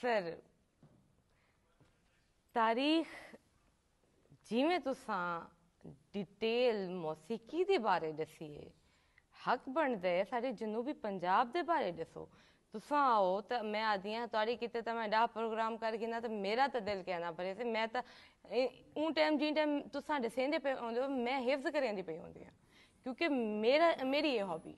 Sir तारीख जिमें तुसां detail मौसीकी दे बारे दसिए हक बनता है साढ़े जनूबी पंजाब दे बारे दसो। तुसां आओ तो मैं आदि हाँ तुआड़ी किते तो मैं 10 प्रोग्राम कर गिना तो मेरा तो दिल कहना परे से मैं तो उन टाइम जिन टाइम तुसां दसेंदे पे होंदे मैं हिफ्ज करेंदी पई होंदी हाँ क्योंकि मेरी ये हॉबी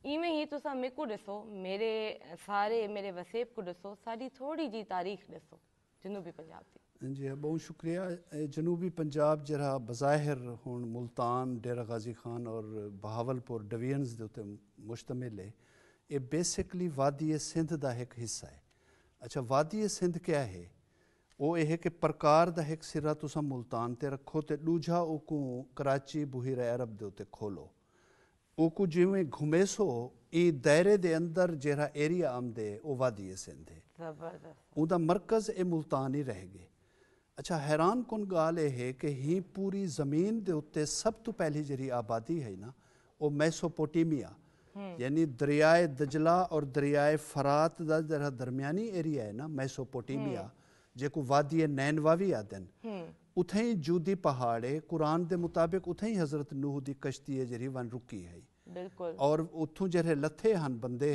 इवें ही तुसां मेरे को दसो मेरे सारे मेरे वसेब को दसो साड़ी थोड़ी जी तारीख दसो जनूबी पंजाब की। जी बहुत शुक्रिया। जनूबी पंजाब जरा बज़ाहिर हुण मुल्तान डेरा गाजी खान और बहावलपुर डिवीजन्स के उत्ते मुश्तमिल है। ये बेसिकली वादी सिंध का एक हिस्सा है। अच्छा वादी सिंध क्या है वो यह कि प्रकार का एक सिरा तुसा मुल्तान ते रखो तो दूजा ओकू कराची बुहीरे अरब के उत्ते खोलो ओकू जिमें घुमेसो ये दायरे के अंदर जरा एरिया आमदे वो वादी सिंध है। जबरदस्त उनका मरकज़ ये मुल्तान ही रह गए। अच्छा हैरान कुन गाल है कि ही पूरी ज़मीन के उत्ते सब तो पहली जी आबादी है ना वो मैसोपोटामिया यानी दरियाए दजला और दरियाए फरात का जरा दरमियानी एरिया है ना मैसोपोटामिया जेको वादी नैनवा भी आदन उथे ही जूदी पहाड़ है। कुरान के मुताबिक उथे ही हज़रत नूह की कश्ती है जी वन रुकी है बिल्कुल और उतों जरे लथे हैं बंदे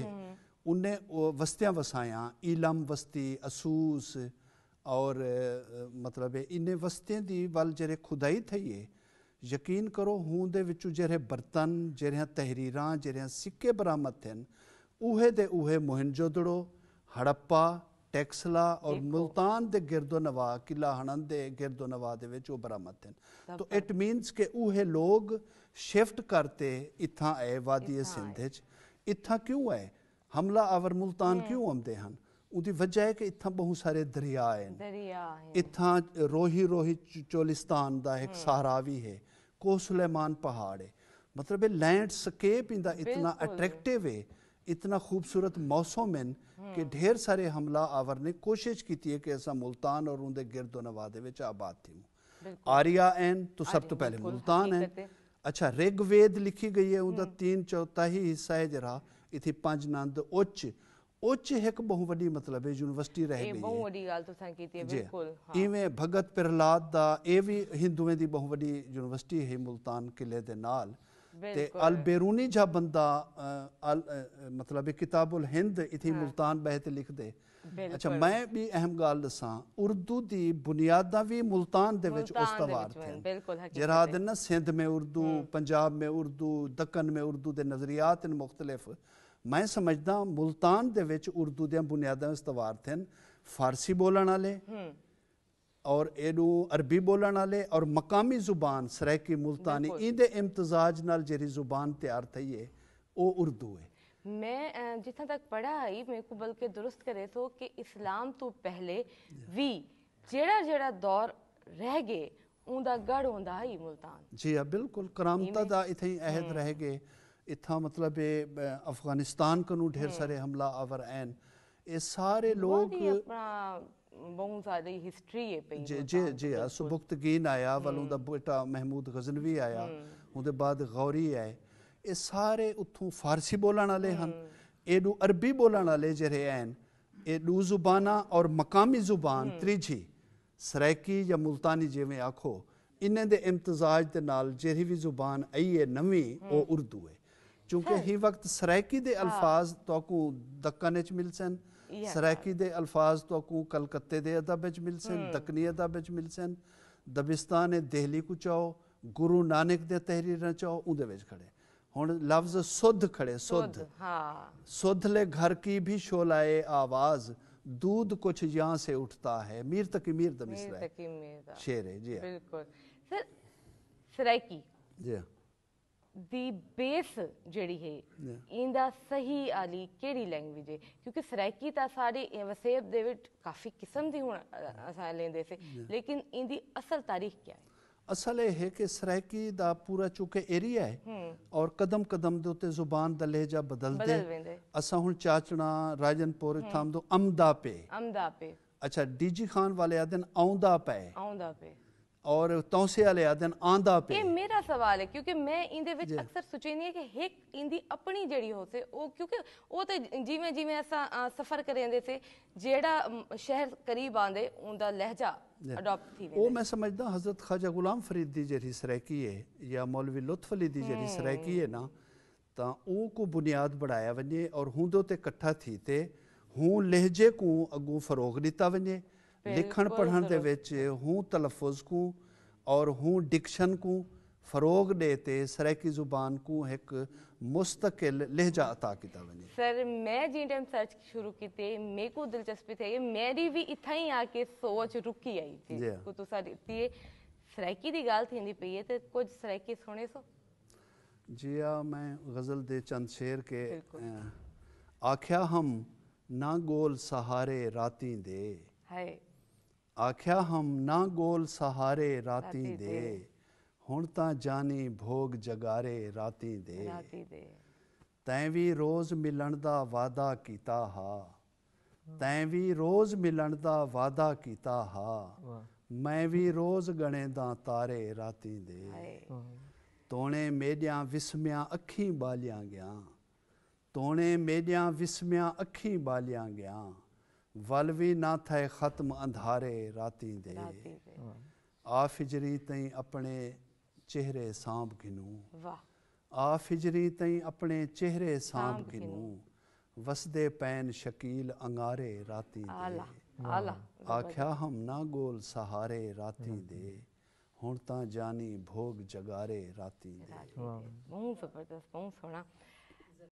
उन्हें वस्तियाँ वसाया ईलम वस्ती असूस और मतलब इन्हें वस्तियों की वल जरे खुदाई थी है यकीन करो हूँ दे विचों जरे बर्तन जरिया तहरीरां जरिया सिक्के बरामद थे उहे दे उहे मोहनजोदड़ो हड़प्पा टैक्सला और मुल्तान दे गिरदो नवा किला हणन दे गिरदो नवा दे विच वो बरामद थे। तो इट मीन्स के उहे लोग शिफ्ट करते इत्थां आए वादी सिंध इत्थां क्यों आए हमला आवर मुल्तान क्यों आमदे हैं उनकी वजह है कि इत्थां बहुत सारे दरिया हैं इत्थां रोही रोही चोलिस्तान का एक सहारा भी है को सुलेमान पहाड़ है मतलब ये लैंडस्केप इंदा इतना अट्रैक्टिव है इतना खूबसूरत मौसम है कि ढेर सारे हमला आवर ने कोशिश की है कि ऐसा मुल्तान और उनके गिरदो नवा दे विच आबाद थी। आर्या एन तो सब तो पहले मुल्तान है। अच्छा ऋग्वेद लिखी गई है उनका 3/4 हिस्सा है जरा इतनी 5 नंद उच्च उच्च एक बहुत वड्डी मतलब है यूनिवर्सिटी रह गई है जी इवें भगत प्रहलाद दा ये भी हिंदुओं की बहुत वड्डी यूनिवर्सिटी है मुल्तान किले दे नाल ते अल बेरूनी जा बंदा मतलब किताबुल हिंद इतनी मुल्तान बहते लिख दे। अच्छा मैं भी अहम गाल दसा उर्दू की बुनियादा भी मुल्तान दे विच उस्तवार थे जरा दिन सिंध में उर्दू पंजाब में उर्दू दक्कन में उर्दू के नज़रियात मुख्तलिफ मैं समझदा मुल्तान दे विच उर्दू दे बुनियादा इस्तवार थे फारसी बोलने वाले और एडू अरबी बोलने वाले और मकामी जुबान सराइकी मुल्तानी इंदे इम्तजाज नाल जेरी जुबान तैयार थी है वो उर्दू है। मैं जितना तक पढ़ा आई मेरे को बल्कि दुरुस्त करे तो कि इस्लाम तो पहले भी जेड़ा जेड़ा दौर रह गए उनका गढ़ होंदा ही मुल्तान जी हाँ बिल्कुल करामता दा इथे अहद रह गए इतना मतलब अफगानिस्तान को ढेर सारे हमला आवर एन ये सारे लोग बहुत सारी हिस्ट्री है पे जी जी जी हाँ सुबुक्तगीन आया वालों दा बेटा महमूद गजनवी आया उनके बाद गौरी आए ये सारे उतों फारसी बोलने वाले हैं एडू अरबी बोलने वाले जरे हैं एडू जुबाना और मकामी जुबान त्रीजी सराइकी या मुल्तानी जिमें आखो इन्हें दे इम्तजाज दे नाल जेरी भी जुबान आई है नवी वो उर्दू है चूंकि ही वक्त सराइकी दे अल्फाज तो दक्कन मिल सन सराइकी दे अल्फाज तो कलकत्ते दे अदब मिल सन दक्कनी अदब मिल सन दबिस्तान दिल्ली को चाहो गुरु नानक दे तहरीर चाहो उदे विच खड़े हुण लफ्ज सुध खड़े सुध सुध ले घर की भी शोलाए आवाज दूध कुछ यहाँ से उठता है मीर तकी मीर द मिसरा शेर है जी बिल्कुल सर सराइकी जी दी बेस जड़ी है इंदा सही आली केड़ी लैंग्वेज है क्योंकि सराइकी ता सारे वसेब दे विच काफी किस्म दी हुण असां लेंदे से लेकिन इंदी असल तारीख क्या है असल ये है कि सराइकी दा पूरा चूंकि एरिया है और कदम कदम दे उत्ते जुबान दा लहजा बदलदे असां हुण चाचना राजनपुर थाम दो अमदा पे अच्छा डीजी खान वाले आदन औंदा पे और तौसे वाले आदन आंदा पे ਇਹ ਮੇਰਾ ਸਵਾਲ ਹੈ ਕਿਉਂਕਿ ਮੈਂ ਇਹਦੇ ਵਿੱਚ ਅਕਸਰ ਸੋਚਣੀ ਹੈ ਕਿ ਇੱਕ ਇਹਦੀ ਆਪਣੀ ਜਿਹੜੀ ਹੋ ਸੇ ਉਹ ਕਿਉਂਕਿ ਉਹ ਤੇ ਜਿਵੇਂ ਜਿਵੇਂ ਅਸਾਂ ਸਫ਼ਰ ਕਰਿੰਦੇ ਸੀ ਜਿਹੜਾ ਸ਼ਹਿਰ ਕਰੀਬ ਆਂਦੇ ਉਹਦਾ ਲਹਿਜਾ ਅਡਾਪਟ ਥੀ ਉਹ ਮੈਂ ਸਮਝਦਾ ਹਜ਼ਰਤ ख्वाजा गुलाम फरीद ਦੀ ਜਿਹੜੀ ਸਰਾਇਕੀ ਹੈ ਜਾਂ ਮੌਲਵੀ ਲੁਤਫ ਅਲੀ ਦੀ ਜਿਹੜੀ ਸਰਾਇਕੀ ਹੈ ਨਾ ਤਾਂ ਉਹ ਕੋ ਬੁਨਿਆਦ ਬਣਾਇਆ ਵञे और हूंदो ते इकट्ठा थी ते हूं लहजे को अगू फरोग दिता वञे लिखण पढ़ण दे विच हूं तलफ़ुज़ को और हूं डिक्शन को फरोग दे ते सराइकी ज़ुबान को एक मुस्तकिल लहजा अता किया वञे। सर मैं जी टाइम सर्च शुरू की मेरे को दिलचस्पी थी मेरी भी इतना ही आके सोच रुकी आई थी को तुसा दी सराइकी दी गाल थी पई है ते कुछ सराइकी सुने सो जी हाँ मैं गज़ल दे चंद शेर के आख्या हम ना गोल सहारे राती दे हाय आख्या हम ना गोल सहारे राती दे हुण तां जानी भोग जगारे राती दे तैं भी रोज़ मिलन दा वादा कीता हा तैं भी रोज़ मिलन दा वादा कीता हा मैं भी रोज़ गणे दा तारे राती दे तोणे मेडियां विस्मियां अखीं बालियां गया तोणे मेडियां विस्मियां अखीं बालियां गया वल भी ना थे ख़त्म अंधारे राती दे आ फिजरी तई अपने चेहरे सांभ घिनू आ फिजरी तई अपने चेहरे सांभ घिनू वसदे पैन शकील अंगारे राती दे आख्या हम ना गोल सहारे राती दे हुण तां जानी भोग जगारे राती दे। बहुत जबरदस्त बहुत सोहना।